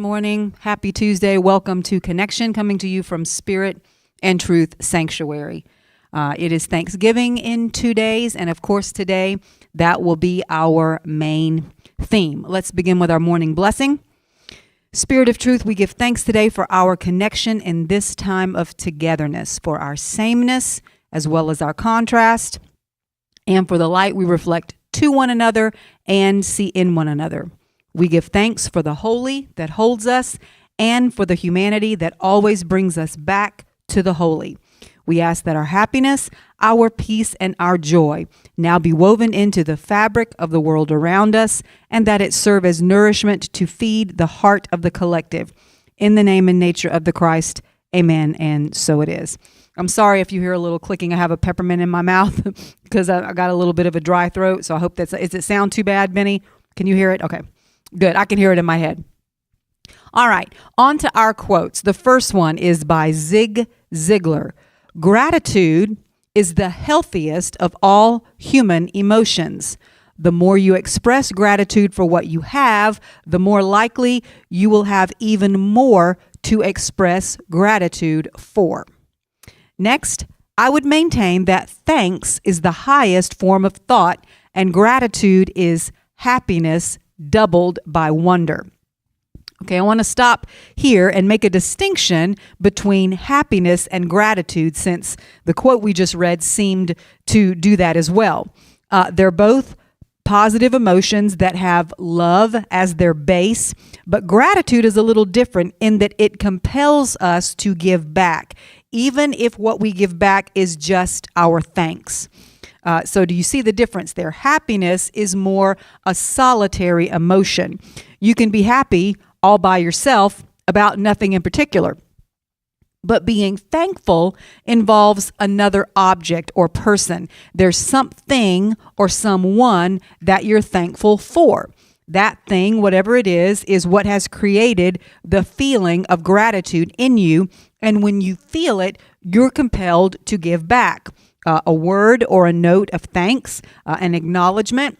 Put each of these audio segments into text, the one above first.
morning. Happy Tuesday. Welcome to Connection, coming to you from Spirit and Truth Sanctuary. It is Thanksgiving in 2 days, and of course today that will be our main theme. Let's begin with our morning blessing. Spirit of Truth, we give thanks today for our connection in this time of togetherness, for our sameness as well as our contrast, and for the light we reflect to one another and see in one another. We give thanks for the holy that holds us and for the humanity that always brings us back to the holy. We ask that our happiness, our peace, and our joy now be woven into the fabric of the world around us, and that it serve as nourishment to feed the heart of the collective. In the name and nature of the Christ, amen, and so it is. I'm sorry if you hear a little clicking. I have a peppermint in my mouth because I got a little bit of a dry throat, so I hope does it sound too bad, Benny? Can you hear it? Okay. Good. I can hear it in my head. All right. On to our quotes. The first one is by Zig Ziglar. Gratitude is the healthiest of all human emotions. The more you express gratitude for what you have, the more likely you will have even more to express gratitude for. Next, I would maintain that thanks is the highest form of thought, and gratitude is happiness doubled by wonder. Okay, I want to stop here and make a distinction between happiness and gratitude, since the quote we just read seemed to do that as well. They're both positive emotions that have love as their base, but gratitude is a little different in that it compels us to give back, even if what we give back is just our thanks. So do you see the difference there? Happiness is more a solitary emotion. You can be happy all by yourself about nothing in particular. But being thankful involves another object or person. There's something or someone that you're thankful for. That thing, whatever it is what has created the feeling of gratitude in you. And when you feel it, you're compelled to give back. A word or a note of thanks, an acknowledgement,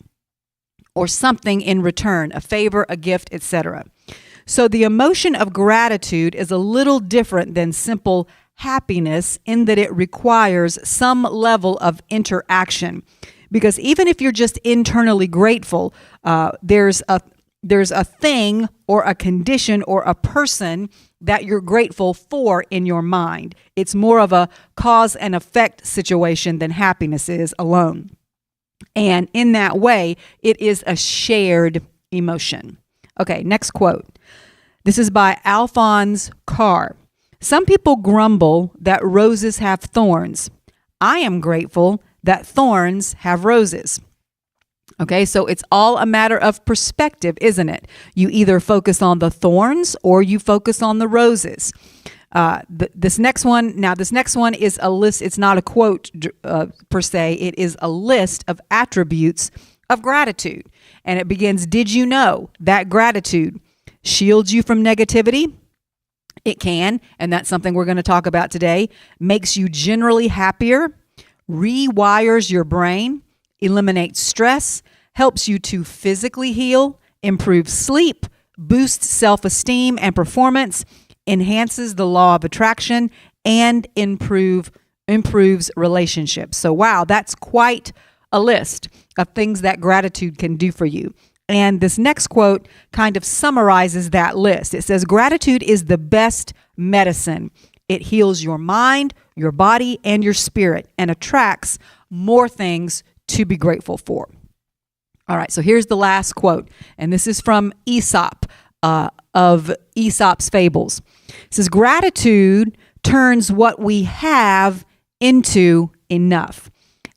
or something in return, a favor, a gift, etc. So the emotion of gratitude is a little different than simple happiness in that it requires some level of interaction. Because even if you're just internally grateful, there's a thing or a condition or a person that you're grateful for in your mind. It's more of a cause and effect situation than happiness is alone. And in that way, it is a shared emotion. Okay, next quote. This is by Alphonse Carr. Some people grumble that roses have thorns. I am grateful that thorns have roses. Okay, so it's all a matter of perspective, isn't it? You either focus on the thorns or you focus on the roses. This next one is a list. It's not a quote per se. It is a list of attributes of gratitude. And it begins, did you know that gratitude shields you from negativity? It can, and that's something we're going to talk about today. Makes you generally happier, rewires your brain, eliminates stress, helps you to physically heal, improve sleep, boosts self-esteem and performance, enhances the law of attraction, and improves relationships. So wow, that's quite a list of things that gratitude can do for you. And this next quote kind of summarizes that list. It says, gratitude is the best medicine. It heals your mind, your body, and your spirit, and attracts more things to be grateful for. All right, so here's the last quote, and this is from Aesop of Aesop's Fables. It says, gratitude turns what we have into enough.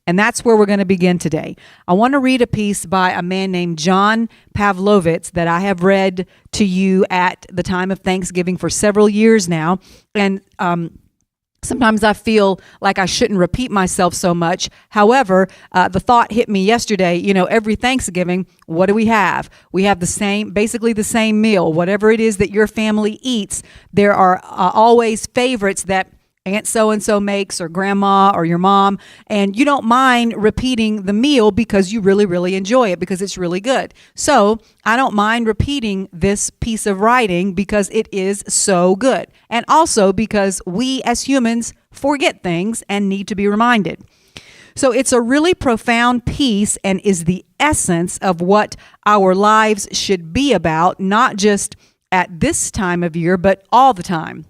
And that's where we're going to begin today. I want to read a piece by a man named John Pavlovitz that I have read to you at the time of Thanksgiving for several years now. And sometimes I feel like I shouldn't repeat myself so much. However, the thought hit me yesterday, every Thanksgiving, what do we have? We have basically the same meal. Whatever it is that your family eats, there are always favorites that Aunt so-and-so makes, or grandma or your mom, and you don't mind repeating the meal because you really, really enjoy it because it's really good. So I don't mind repeating this piece of writing because it is so good. And also because we as humans forget things and need to be reminded. So it's a really profound piece and is the essence of what our lives should be about, not just at this time of year, but all the time.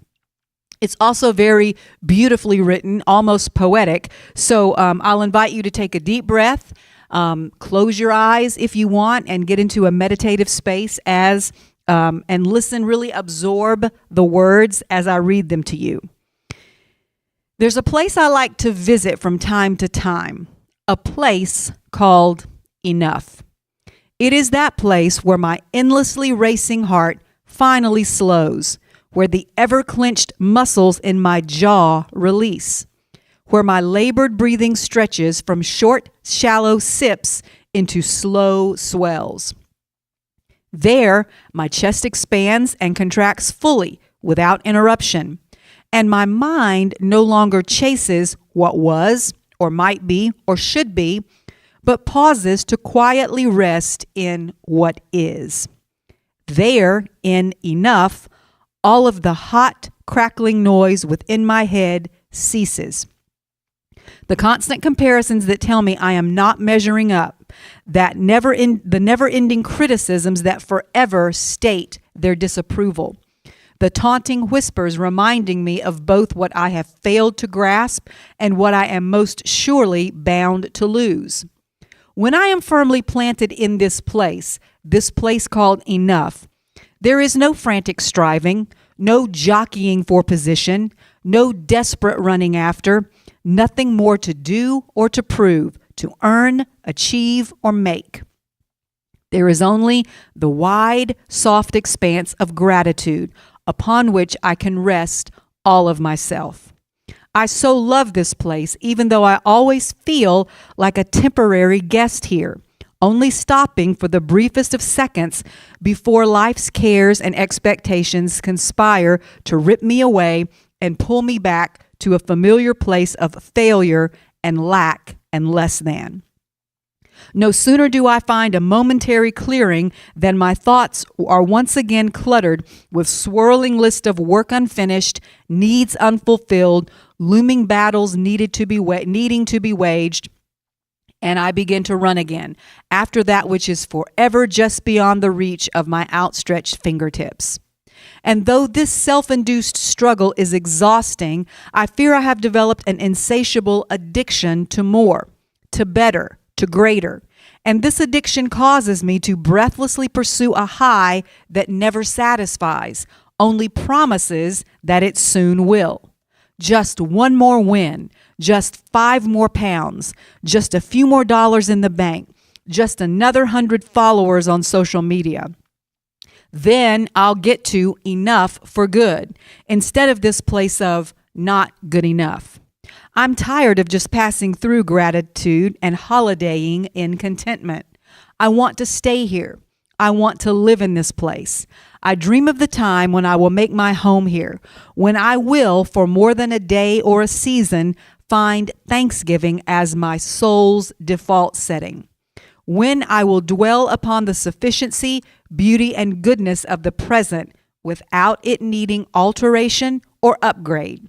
It's also very beautifully written, almost poetic. So I'll invite you to take a deep breath, close your eyes if you want, and get into a meditative space and listen, really absorb the words as I read them to you. There's a place I like to visit from time to time, a place called Enough. It is that place where my endlessly racing heart finally slows, where the ever-clenched muscles in my jaw release, where my labored breathing stretches from short, shallow sips into slow swells. There, my chest expands and contracts fully without interruption, and my mind no longer chases what was or might be or should be, but pauses to quietly rest in what is. There, in Enough, all of the hot, crackling noise within my head ceases. The constant comparisons that tell me I am not measuring up, the never-ending criticisms that forever state their disapproval, the taunting whispers reminding me of both what I have failed to grasp and what I am most surely bound to lose. When I am firmly planted in this place called Enough, there is no frantic striving, no jockeying for position, no desperate running after, nothing more to do or to prove, to earn, achieve, or make. There is only the wide, soft expanse of gratitude upon which I can rest all of myself. I so love this place, even though I always feel like a temporary guest here, only stopping for the briefest of seconds before life's cares and expectations conspire to rip me away and pull me back to a familiar place of failure and lack and less than. No sooner do I find a momentary clearing than my thoughts are once again cluttered with swirling list of work unfinished, needs unfulfilled, looming battles needing to be waged, and I begin to run again after that which is forever just beyond the reach of my outstretched fingertips. And though this self-induced struggle is exhausting, I fear I have developed an insatiable addiction to more, to better, to greater. And this addiction causes me to breathlessly pursue a high that never satisfies, only promises that it soon will. Just one more win, just 5 more pounds, just a few more dollars in the bank, just another 100 followers on social media. Then I'll get to enough for good, instead of this place of not good enough. I'm tired of just passing through gratitude and holidaying in contentment. I want to stay here. I want to live in this place. I dream of the time when I will make my home here, when I will, for more than a day or a season, find Thanksgiving as my soul's default setting, when I will dwell upon the sufficiency, beauty, and goodness of the present without it needing alteration or upgrade.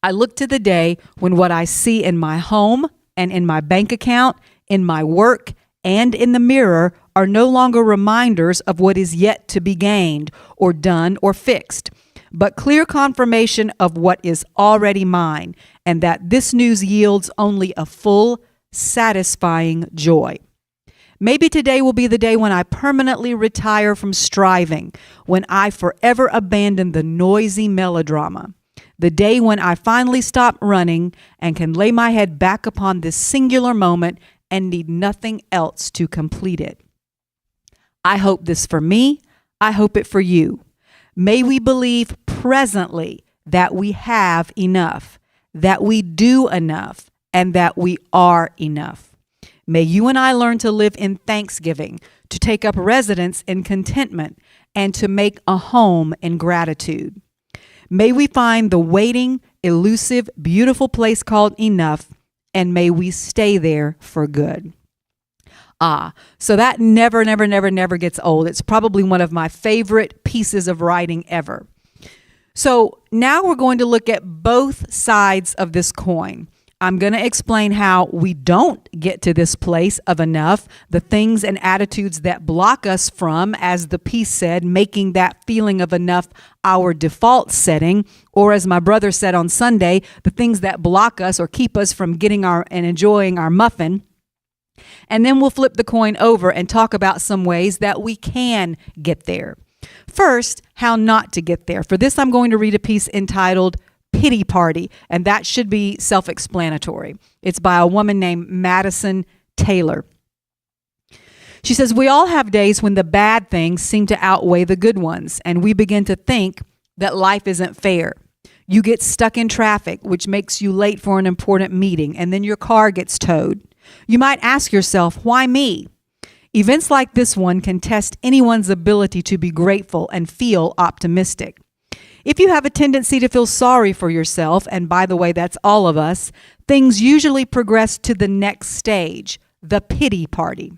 I look to the day when what I see in my home and in my bank account, in my work, and in the mirror are no longer reminders of what is yet to be gained or done or fixed, but clear confirmation of what is already mine, and that this news yields only a full, satisfying joy. Maybe today will be the day when I permanently retire from striving, when I forever abandon the noisy melodrama. The day when I finally stop running and can lay my head back upon this singular moment and need nothing else to complete it. I hope this for me. I hope it for you. May we believe presently that we have enough, that we do enough, and that we are enough. May you and I learn to live in thanksgiving, to take up residence in contentment, and to make a home in gratitude. May we find the waiting, elusive, beautiful place called enough, and may we stay there for good. So that never gets old. It's probably one of my favorite pieces of writing ever. So now we're going to look at both sides of this coin. I'm going to explain how we don't get to this place of enough, the things and attitudes that block us from, as the piece said, making that feeling of enough our default setting, or as my brother said on Sunday, the things that block us or keep us from getting and enjoying our muffin. And then we'll flip the coin over and talk about some ways that we can get there. First, how not to get there. For this, I'm going to read a piece entitled Pity Party, and that should be self-explanatory. It's by a woman named Madison Taylor. She says, we all have days when the bad things seem to outweigh the good ones, and we begin to think that life isn't fair. You get stuck in traffic, which makes you late for an important meeting, and then your car gets towed. You might ask yourself, why me? Events like this one can test anyone's ability to be grateful and feel optimistic. If you have a tendency to feel sorry for yourself, and by the way, that's all of us, things usually progress to the next stage, the pity party.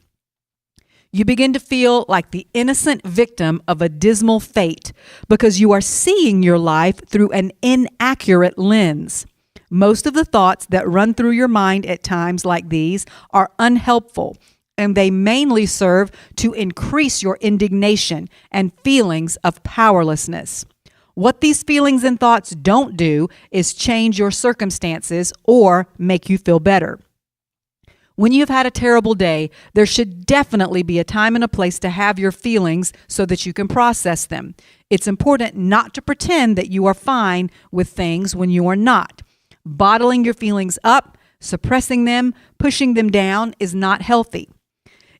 You begin to feel like the innocent victim of a dismal fate because you are seeing your life through an inaccurate lens. Most of the thoughts that run through your mind at times like these are unhelpful, and they mainly serve to increase your indignation and feelings of powerlessness. What these feelings and thoughts don't do is change your circumstances or make you feel better. When you've had a terrible day, there should definitely be a time and a place to have your feelings so that you can process them. It's important not to pretend that you are fine with things when you are not. Bottling your feelings up, suppressing them, pushing them down is not healthy.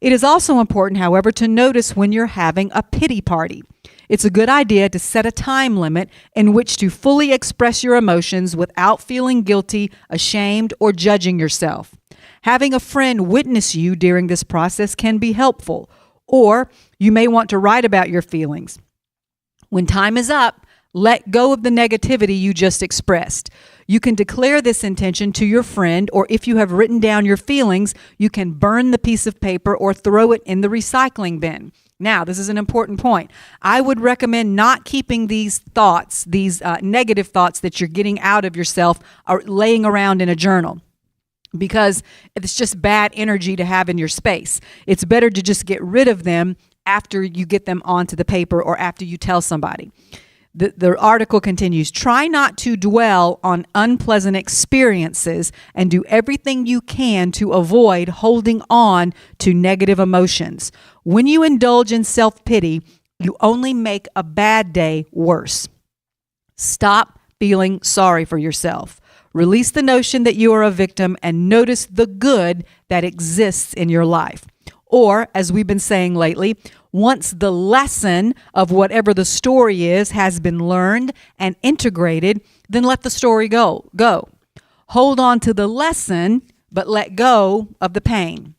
It is also important, however, to notice when you're having a pity party. It's a good idea to set a time limit in which to fully express your emotions without feeling guilty, ashamed, or judging yourself. Having a friend witness you during this process can be helpful, or you may want to write about your feelings. When time is up, let go of the negativity you just expressed. You can declare this intention to your friend, or if you have written down your feelings, you can burn the piece of paper or throw it in the recycling bin. Now, this is an important point. I would recommend not keeping these thoughts, these negative thoughts that you're getting out of yourself, or laying around in a journal, because it's just bad energy to have in your space. It's better to just get rid of them after you get them onto the paper or after you tell somebody. The article continues, try not to dwell on unpleasant experiences and do everything you can to avoid holding on to negative emotions. When you indulge in self-pity, you only make a bad day worse. Stop feeling sorry for yourself. Release the notion that you are a victim and notice the good that exists in your life. Or, as we've been saying lately, once the lesson of whatever the story is has been learned and integrated, then let the story go. Hold on to the lesson, but let go of the pain.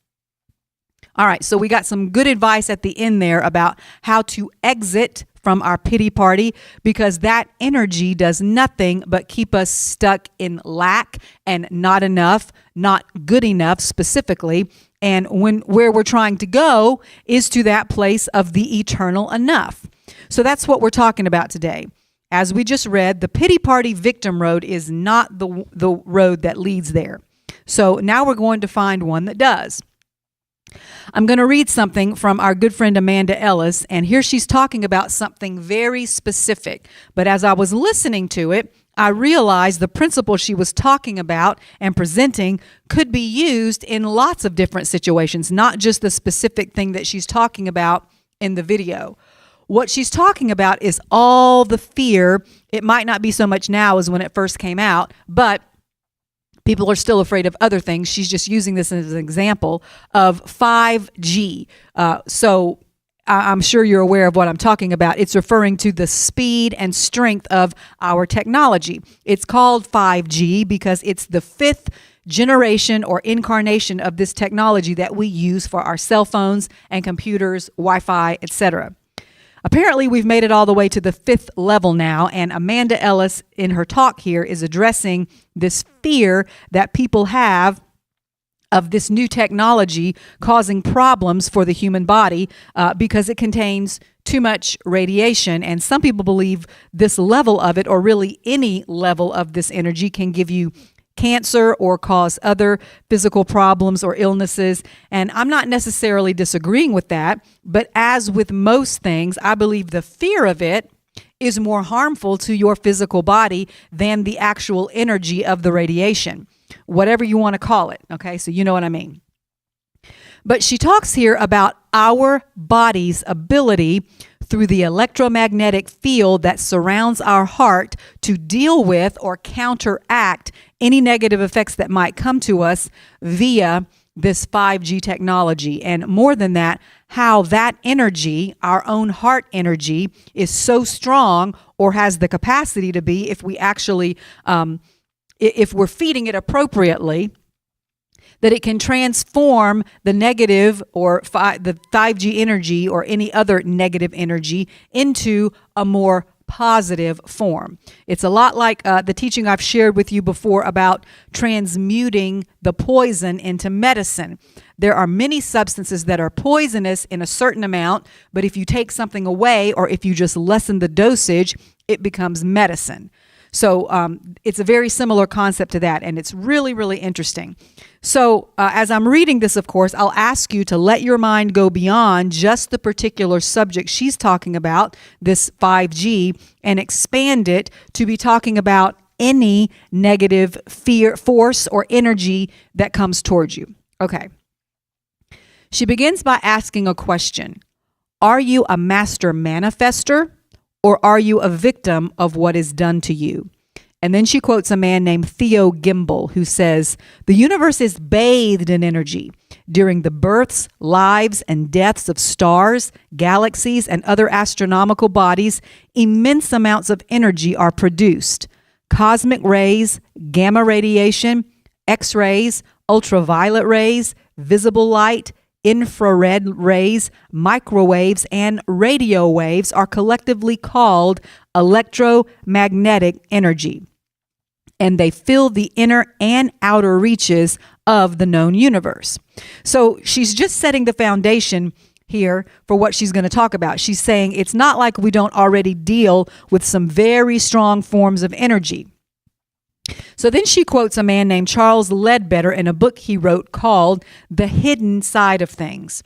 All right, so we got some good advice at the end there about how to exit from our pity party, because that energy does nothing but keep us stuck in lack and not enough, not good enough specifically. And where we're trying to go is to that place of the eternal enough. So that's what we're talking about today. As we just read, the pity party victim road is not the road that leads there. So now we're going to find one that does. I'm going to read something from our good friend Amanda Ellis, and here she's talking about something very specific. But as I was listening to it, I realized the principle she was talking about and presenting could be used in lots of different situations, not just the specific thing that she's talking about in the video. What she's talking about is all the fear. It might not be so much now as when it first came out, but people are still afraid of other things. She's just using this as an example of 5G. So I'm sure you're aware of what I'm talking about. It's referring to the speed and strength of our technology. It's called 5G because it's the fifth generation or incarnation of this technology that we use for our cell phones and computers, Wi-Fi, etc. Apparently, we've made it all the way to the 5th level now, and Amanda Ellis, in her talk here, is addressing this fear that people have of this new technology causing problems for the human body because it contains too much radiation. And some people believe this level of it, or really any level of this energy, can give you cancer or cause other physical problems or illnesses. And I'm not necessarily disagreeing with that, but as with most things, I believe the fear of it is more harmful to your physical body than the actual energy of the radiation, whatever you want to call it. Okay, so you know what I mean. But she talks here about our body's ability through the electromagnetic field that surrounds our heart to deal with or counteract any negative effects that might come to us via this 5G technology. And more than that, how that energy, our own heart energy, is so strong, or has the capacity to be, if we actually, if we're feeding it appropriately, that it can transform the negative or the 5G energy or any other negative energy into a more positive form. It's a lot like the teaching I've shared with you before about transmuting the poison into medicine. There are many substances that are poisonous in a certain amount, but if you take something away, or if you just lessen the dosage, it becomes medicine. So it's a very similar concept to that, and it's really, really interesting. So as I'm reading this, of course, I'll ask you to let your mind go beyond just the particular subject she's talking about, this 5G, and expand it to be talking about any negative force or energy that comes towards you. Okay. She begins by asking a question. Are you a master manifester, or are you a victim of what is done to you? And then she quotes a man named Theo Gimbel, who says, the universe is bathed in energy. During the births, lives, and deaths of stars, galaxies, and other astronomical bodies, immense amounts of energy are produced. Cosmic rays, gamma radiation, X-rays, ultraviolet rays, visible light, infrared rays, microwaves, and radio waves are collectively called electromagnetic energy, and they fill the inner and outer reaches of the known universe. So she's just setting the foundation here for what she's going to talk about. She's saying it's not like we don't already deal with some very strong forms of energy. So then she quotes a man named Charles Ledbetter in a book he wrote called The Hidden Side of Things.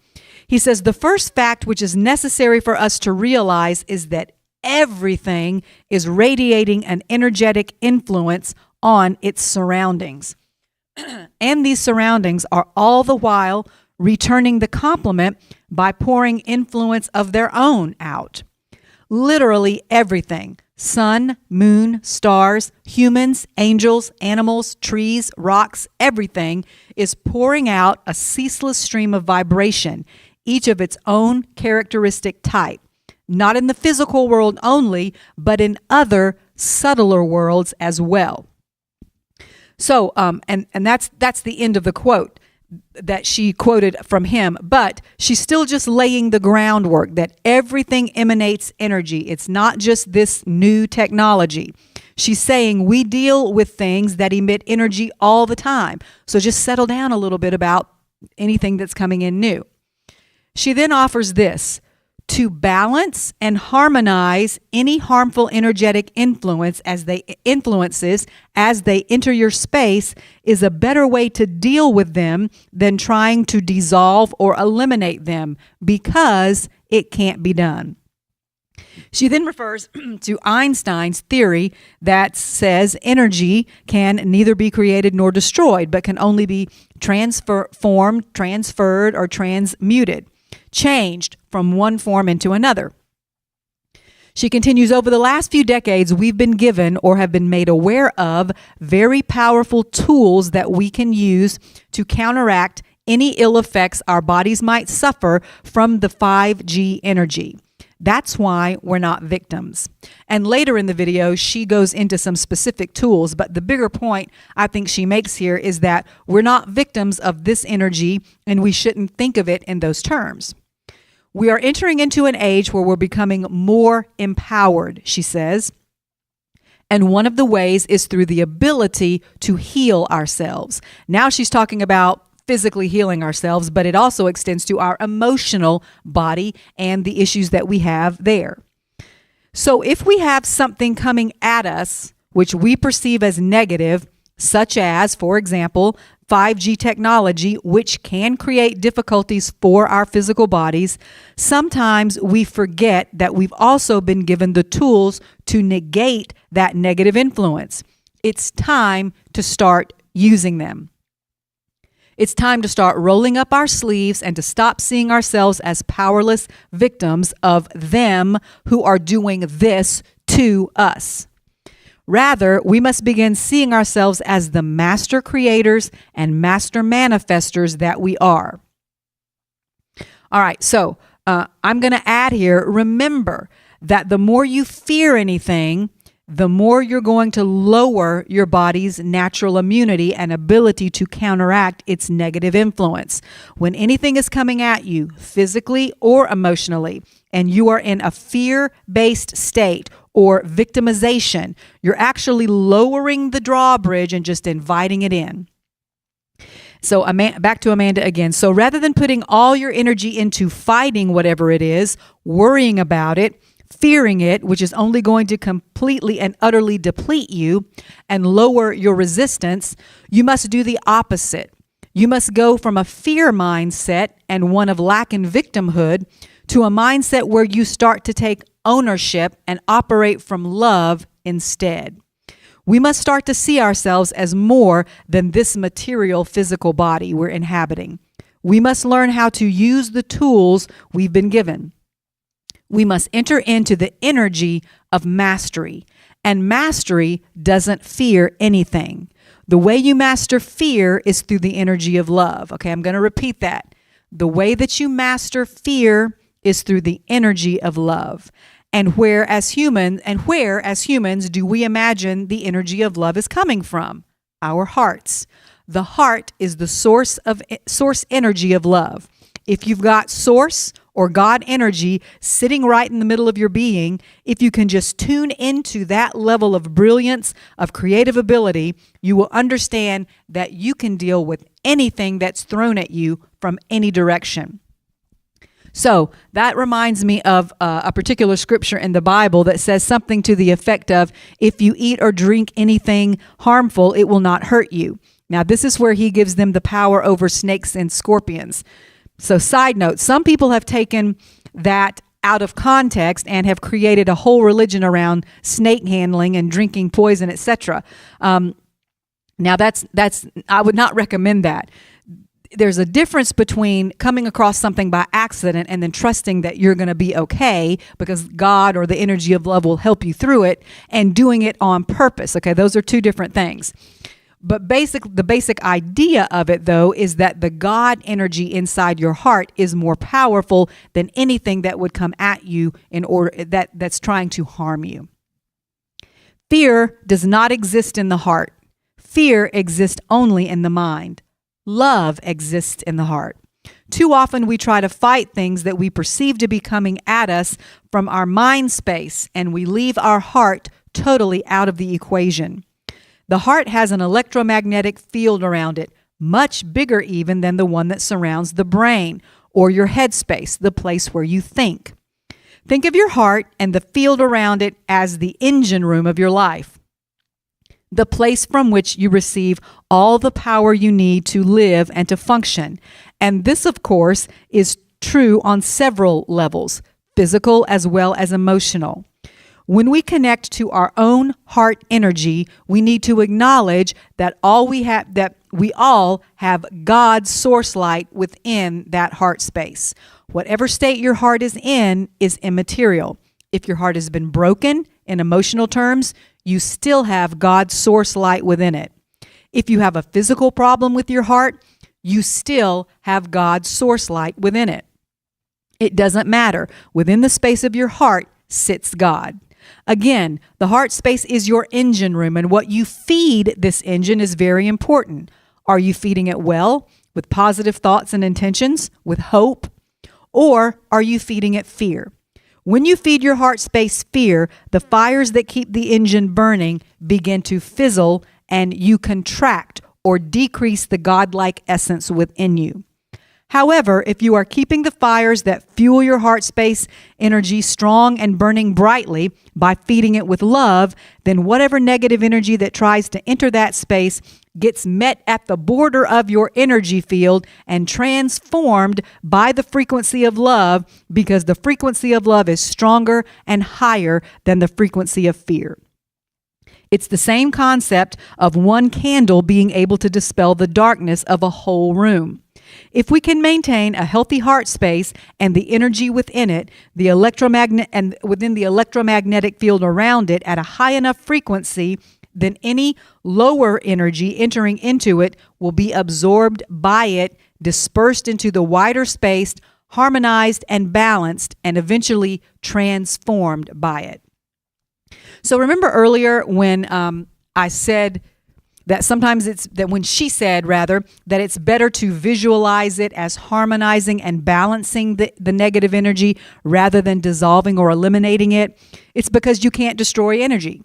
He says, the first fact which is necessary for us to realize is that everything is radiating an energetic influence on its surroundings. And these surroundings are all the while returning the compliment by pouring influence of their own out. Literally everything. Sun, moon, stars, humans, angels, animals, trees, rocks, everything is pouring out a ceaseless stream of vibration, each of its own characteristic type, not in the physical world only, but in other subtler worlds as well. So, and that's the end of the quote that she quoted from him, but she's still just laying the groundwork that everything emanates energy. It's not just this new technology. She's saying we deal with things that emit energy all the time. So just settle down a little bit about anything that's coming in new. She then offers this: to balance and harmonize any harmful energetic influences as they enter your space is a better way to deal with them than trying to dissolve or eliminate them, because it can't be done. She then refers to Einstein's theory that says energy can neither be created nor destroyed, but can only be transformed, transferred, or transmuted, changed from one form into another. She continues, over the last few decades, we've been given or have been made aware of very powerful tools that we can use to counteract any ill effects our bodies might suffer from the 5G energy. That's why we're not victims. And later in the video, she goes into some specific tools, but the bigger point I think she makes here is that we're not victims of this energy, and we shouldn't think of it in those terms. We are entering into an age where we're becoming more empowered, she says. And one of the ways is through the ability to heal ourselves. Now she's talking about physically healing ourselves, but it also extends to our emotional body and the issues that we have there. So if we have something coming at us, which we perceive as negative, such as, for example, 5G technology, which can create difficulties for our physical bodies, sometimes we forget that we've also been given the tools to negate that negative influence. It's time to start using them. It's time to start rolling up our sleeves and to stop seeing ourselves as powerless victims of them who are doing this to us. Rather, we must begin seeing ourselves as the master creators and master manifestors that we are. All right, so I'm going to add here, remember that the more you fear anything, the more you're going to lower your body's natural immunity and ability to counteract its negative influence. When anything is coming at you, physically or emotionally, and you are in a fear-based state or victimization, you're actually lowering the drawbridge and just inviting it in. So back to Amanda again. So rather than putting all your energy into fighting whatever it is, worrying about it, fearing it, which is only going to completely and utterly deplete you and lower your resistance, you must do the opposite. You must go from a fear mindset and one of lack and victimhood to a mindset where you start to take ownership and operate from love instead. We must start to see ourselves as more than this material physical body we're inhabiting. We must learn how to use the tools we've been given. We must enter into the energy of mastery. And mastery doesn't fear anything. The way you master fear is through the energy of love. Okay, I'm going to repeat that. The way that you master fear is through the energy of love. And where as humans do we imagine the energy of love is coming from? Our hearts. The heart is the source energy of love. If you've got source or God energy sitting right in the middle of your being, if you can just tune into that level of brilliance, of creative ability, you will understand that you can deal with anything that's thrown at you from any direction. So that reminds me of a particular scripture in the Bible that says something to the effect of, if you eat or drink anything harmful, it will not hurt you. Now, this is where he gives them the power over snakes and scorpions. So side note, some people have taken that out of context and have created a whole religion around snake handling and drinking poison, etc. Now that's I would not recommend that. There's a difference between coming across something by accident and then trusting that you're going to be okay because God or the energy of love will help you through it, and doing it on purpose. Okay, those are two different things. But the basic idea of it, though, is that the God energy inside your heart is more powerful than anything that would come at you that's trying to harm you. Fear does not exist in the heart. Fear exists only in the mind. Love exists in the heart. Too often we try to fight things that we perceive to be coming at us from our mind space, and we leave our heart totally out of the equation. The heart has an electromagnetic field around it, much bigger even than the one that surrounds the brain or your headspace, the place where you think. Think of your heart and the field around it as the engine room of your life, the place from which you receive all the power you need to live and to function. And this, of course, is true on several levels, physical as well as emotional. When we connect to our own heart energy, we need to acknowledge that we all have God's source light within that heart space. Whatever state your heart is in is immaterial. If your heart has been broken in emotional terms, you still have God's source light within it. If you have a physical problem with your heart, you still have God's source light within it. It doesn't matter. Within the space of your heart sits God. Again, the heart space is your engine room, and what you feed this engine is very important. Are you feeding it well, with positive thoughts and intentions, with hope? Or are you feeding it fear? When you feed your heart space fear, the fires that keep the engine burning begin to fizzle and you contract or decrease the godlike essence within you. However, if you are keeping the fires that fuel your heart space energy strong and burning brightly by feeding it with love, then whatever negative energy that tries to enter that space gets met at the border of your energy field and transformed by the frequency of love, because the frequency of love is stronger and higher than the frequency of fear. It's the same concept of one candle being able to dispel the darkness of a whole room. If we can maintain a healthy heart space and the energy within it, within the electromagnetic field around it at a high enough frequency, then any lower energy entering into it will be absorbed by it, dispersed into the wider space, harmonized and balanced, and eventually transformed by it. So remember earlier when I said that sometimes she said that it's better to visualize it as harmonizing and balancing the negative energy rather than dissolving or eliminating it. It's because you can't destroy energy.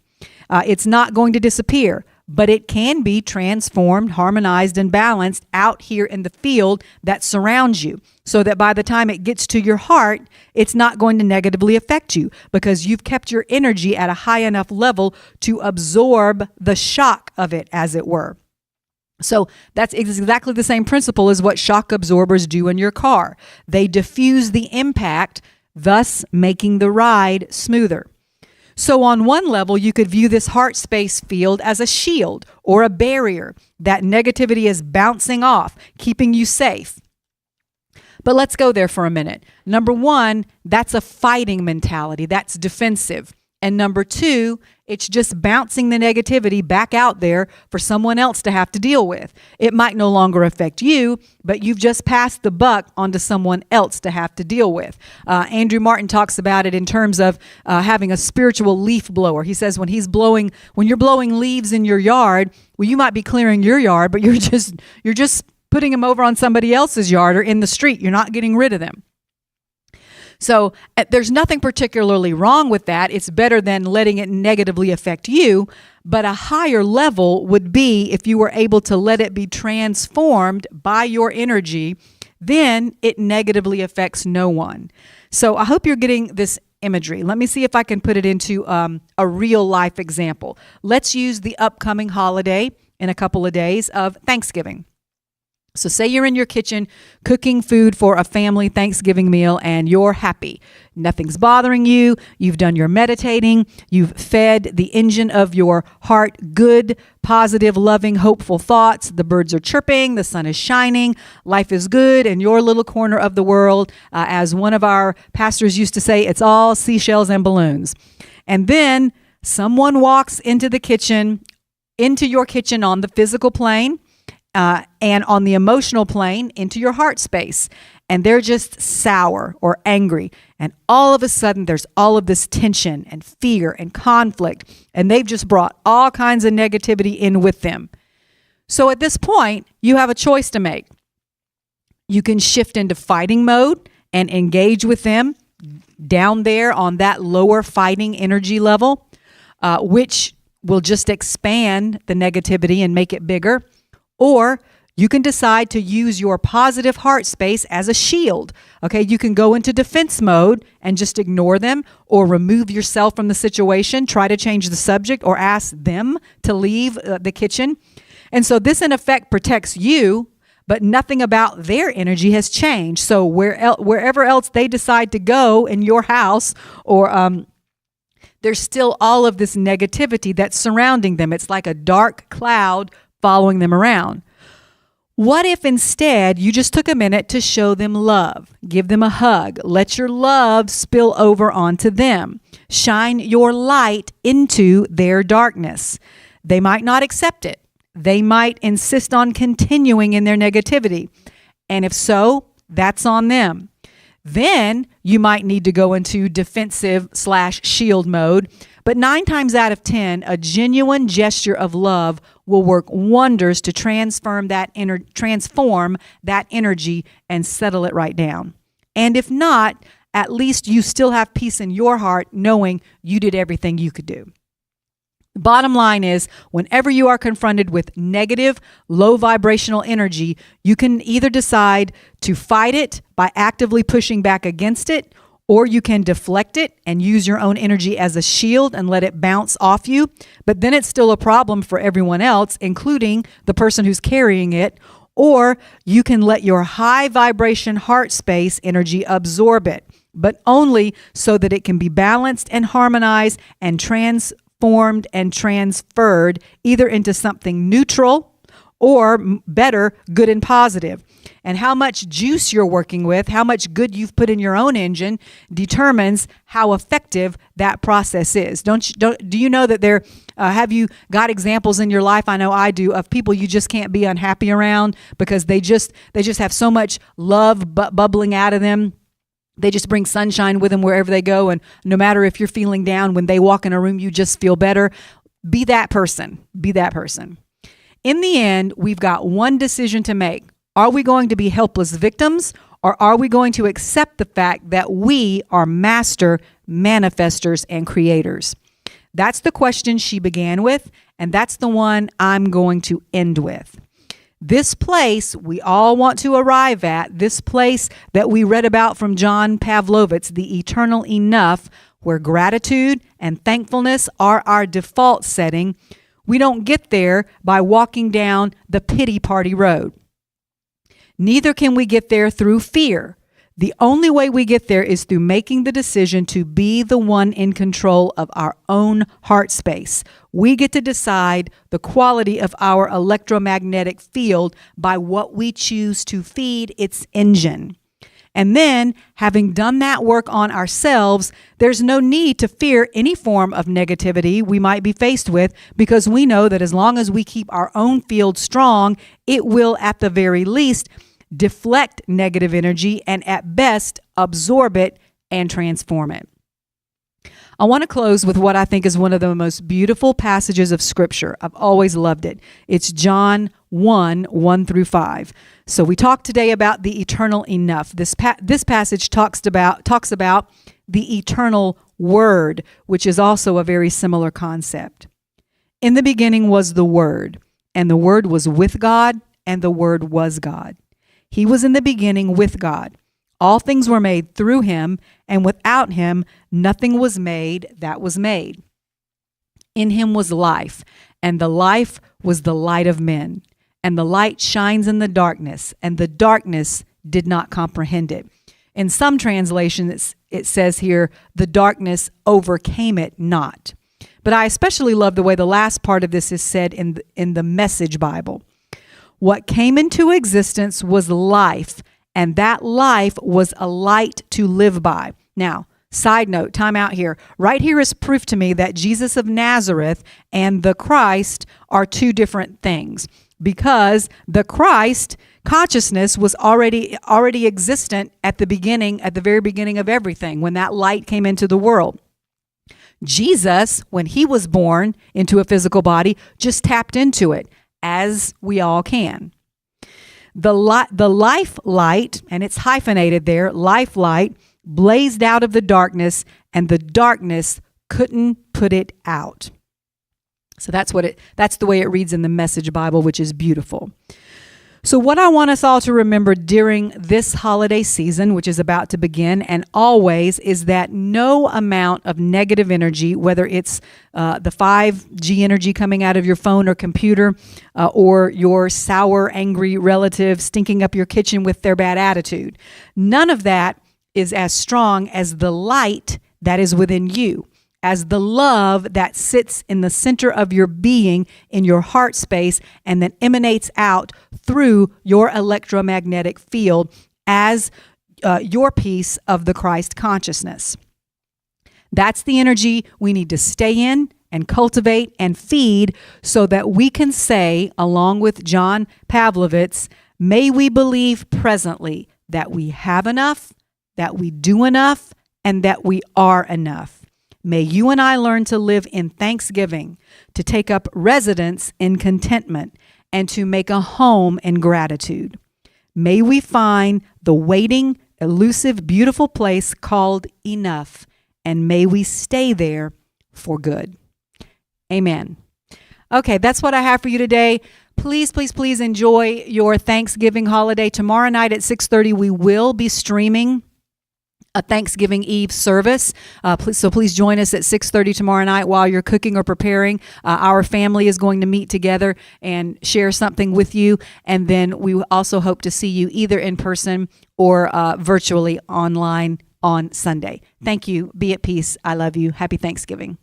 It's not going to disappear, but it can be transformed, harmonized, and balanced out here in the field that surrounds you, so that by the time it gets to your heart, it's not going to negatively affect you because you've kept your energy at a high enough level to absorb the shock of it, as it were. So that's exactly the same principle as what shock absorbers do in your car. They diffuse the impact, thus making the ride smoother. So on one level, you could view this heart space field as a shield or a barrier that negativity is bouncing off, keeping you safe. But let's go there for a minute. Number one, that's a fighting mentality. That's defensive. And number two, it's just bouncing the negativity back out there for someone else to have to deal with. It might no longer affect you, but you've just passed the buck onto someone else to have to deal with. Andrew Martin talks about it in terms of having a spiritual leaf blower. He says when you're blowing leaves in your yard, well, you might be clearing your yard, but you're just putting them over on somebody else's yard or in the street. You're not getting rid of them. So there's nothing particularly wrong with that. It's better than letting it negatively affect you. But a higher level would be if you were able to let it be transformed by your energy, then it negatively affects no one. So I hope you're getting this imagery. Let me see if I can put it into a real life example. Let's use the upcoming holiday in a couple of days of Thanksgiving. So say you're in your kitchen cooking food for a family Thanksgiving meal and you're happy. Nothing's bothering you. You've done your meditating. You've fed the engine of your heart good, positive, loving, hopeful thoughts. The birds are chirping. The sun is shining. Life is good in your little corner of the world. As one of our pastors used to say, it's all seashells and balloons. And then someone walks into your kitchen on the physical plane, and on the emotional plane into your heart space. And they're just sour or angry. And all of a sudden, there's all of this tension and fear and conflict. And they've just brought all kinds of negativity in with them. So at this point, you have a choice to make. You can shift into fighting mode and engage with them down there on that lower fighting energy level, which will just expand the negativity and make it bigger. Or you can decide to use your positive heart space as a shield. Okay, you can go into defense mode and just ignore them or remove yourself from the situation, try to change the subject or ask them to leave the kitchen. And so this in effect protects you, but nothing about their energy has changed. So wherever else they decide to go in your house or there's still all of this negativity that's surrounding them. It's like a dark cloud following them around. What if instead you just took a minute to show them love, give them a hug, let your love spill over onto them, shine your light into their darkness? They might not accept it. They might insist on continuing in their negativity. And if so, that's on them. Then you might need to go into defensive/shield mode. But 9 times out of 10, a genuine gesture of love will work wonders to transform that energy and settle it right down. And if not, at least you still have peace in your heart knowing you did everything you could do. Bottom line is, whenever you are confronted with negative, low vibrational energy, you can either decide to fight it by actively pushing back against it, or you can deflect it and use your own energy as a shield and let it bounce off you. But then it's still a problem for everyone else, including the person who's carrying it. Or you can let your high vibration heart space energy absorb it, but only so that it can be balanced and harmonized and transformed and transferred either into something neutral or better, good and positive. And how much juice you're working with, how much good you've put in your own engine, determines how effective that process is. Do you know that have you got examples in your life? I know I do, of people you just can't be unhappy around because they just have so much love bubbling out of them. They just bring sunshine with them wherever they go. And no matter if you're feeling down, when they walk in a room, you just feel better. Be that person. Be that person. In the end, we've got one decision to make. Are we going to be helpless victims, or are we going to accept the fact that we are master manifestors and creators? That's the question she began with, and that's the one I'm going to end with. This place we all want to arrive at, this place that we read about from John Pavlovitz, the eternal enough, where gratitude and thankfulness are our default setting, we don't get there by walking down the pity party road. Neither can we get there through fear. The only way we get there is through making the decision to be the one in control of our own heart space. We get to decide the quality of our electromagnetic field by what we choose to feed its engine. And then, having done that work on ourselves, there's no need to fear any form of negativity we might be faced with, because we know that as long as we keep our own field strong, it will, at the very least, deflect negative energy and at best absorb it and transform it. I want to close with what I think is one of the most beautiful passages of Scripture. I've always loved it. It's John 1:1-5. So we talked today about the eternal enough. This passage talks about the eternal Word, which is also a very similar concept. In the beginning was the Word, and the Word was with God, and the Word was God. He was in the beginning with God. All things were made through him, and without him nothing was made that was made. In him was life, and the life was the light of men. And the light shines in the darkness, and the darkness did not comprehend it. In some translations, it says here, the darkness overcame it not. But I especially love the way the last part of this is said in the Message Bible. What came into existence was life, and that life was a light to live by. Now, side note, time out here. Right here is proof to me that Jesus of Nazareth and the Christ are two different things, because the Christ consciousness was already existent at the very beginning of everything, when that light came into the world. Jesus, when he was born into a physical body, just tapped into it, as we all can. The life light, and it's hyphenated there, life light, blazed out of the darkness, and the darkness couldn't put it out. So that's the way it reads in the Message Bible, which is beautiful. So what I want us all to remember during this holiday season, which is about to begin, and always, is that no amount of negative energy, whether it's the 5G energy coming out of your phone or computer, or your sour, angry relative stinking up your kitchen with their bad attitude, none of that is as strong as the light that is within you, as the love that sits in the center of your being, in your heart space, and then emanates out through your electromagnetic field as your piece of the Christ consciousness. That's the energy we need to stay in and cultivate and feed, so that we can say, along with John Pavlovitz, may we believe presently that we have enough, that we do enough, and that we are enough. May you and I learn to live in thanksgiving, to take up residence in contentment, and to make a home in gratitude. May we find the waiting, elusive, beautiful place called enough, and may we stay there for good. Amen. Okay, that's what I have for you today. Please, please, please enjoy your Thanksgiving holiday. Tomorrow night at 6:30, we will be streaming a Thanksgiving Eve service. So please join us at 6:30 tomorrow night while you're cooking or preparing. Our family is going to meet together and share something with you. And then we also hope to see you either in person or virtually online on Sunday. Thank you. Be at peace. I love you. Happy Thanksgiving.